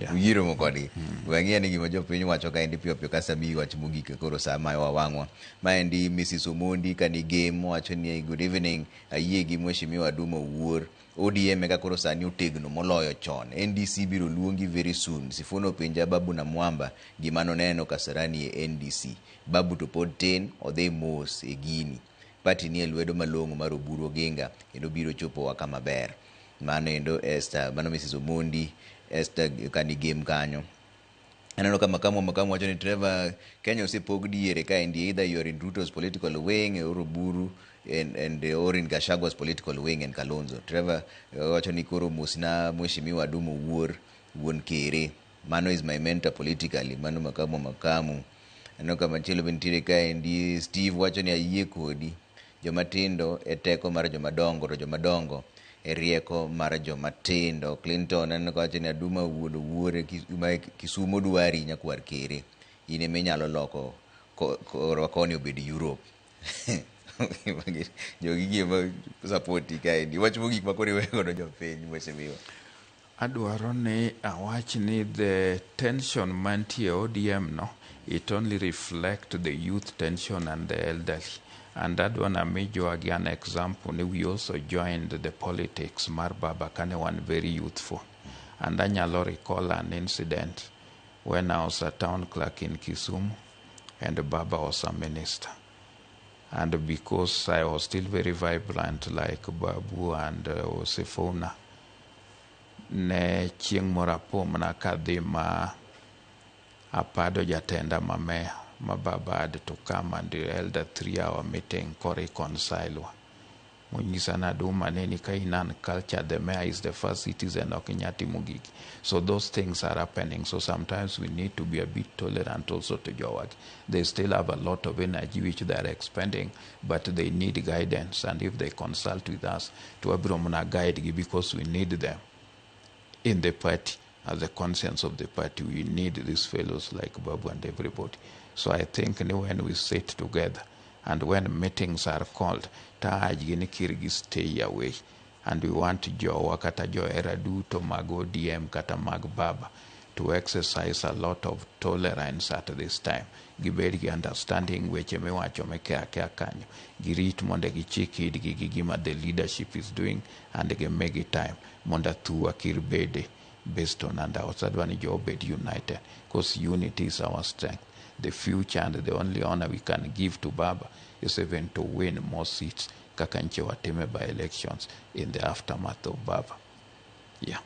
Uyiro mokodi. Wang'e ni gima jopiny wacho ka endi piyo piyo ka sabi wach mogik koro sa ma wawang'wa. Ma endi Mrs. Omondi kani game wacho ni good evening, ayie gi Mheshimiwa Aduma Owuor. ODM eka koro sani otegno moloyo chon. NDC biro luongi very soon. Sifuno penja Babu na Mwamba gima noneno Kasarani e NDC. Babu to pod tin odhi mos e gini. Pati ni lwedo malong'o mar Oburu Oginga kendo biro chopo wa kama ber. Mano endo Esther, mano Mrs. Omondi, Esther kani game kanyo. Aneno ka makamu wacho ni Trevor Kenya osepog diere ka endi either you are in Ruto's political wing or Oburu and or in Gachagwa's political wing and Kalonzo. Trevor wacho ni koro musna Mheshimiwa Aduma Owuor wuon kere. Mano is my mentor politically. Mano makamu. Aneno ka machielo bentire ka endi Steve wacho ni ayie kodi. Jomatindo e teko mar jomadongo to jomadongo e rieko mar jomatindo. Clinton aneno ka wacho ni Aduma Owuor Kisumo dwari nyakwar kere. Ine menyalo loko koni obed Europe. Jogi gima supporti ka endi. Wach mogik makore wego do jopiny Mheshimiwa. Adwaro ni awach ni the tension mantie ODM no, it only reflect the youth tension and the elderly. And that one Amijo again example, we also joined the politics mar Baba Kane one very youthful. And I recall an incident when I was a town clerk in Kisumu and Baba was a minister. And because I was still very vibrant like Babu and Osifona, ne chieng' morapo mana kadhi ma apado jatenda mamea ma Baba had to come and held a 3-hour meeting to reconcile wa. Munyisa na Aduma neni ka inan culture, the mayor is the first citizen of Kenyati Mugiki. So those things are happening. So sometimes we need to be a bit tolerant also to Jowag. They still have a lot of energy which they are expending, but they need guidance. And if they consult with us, to Abromuna guide because we need them in the party. As the conscience of the party, we need these fellows like Babu and everybody. So I think when we sit together and when meetings are called, Kirgi stay away. And we want Jowa kata Johera to mag ODM kata mag Baba to exercise a lot of tolerance at this time. Gibedi understanding weche mewacho mekea kanyo. Girito monde gichiki gima the leadership is doing and they make it time. Monda tuwa kirbede based on and outside obed united. Because unity is our strength. The future and the only honor we can give to Baba is even to win more seats kakanche wateme by elections in the aftermath of Baba. Yeah.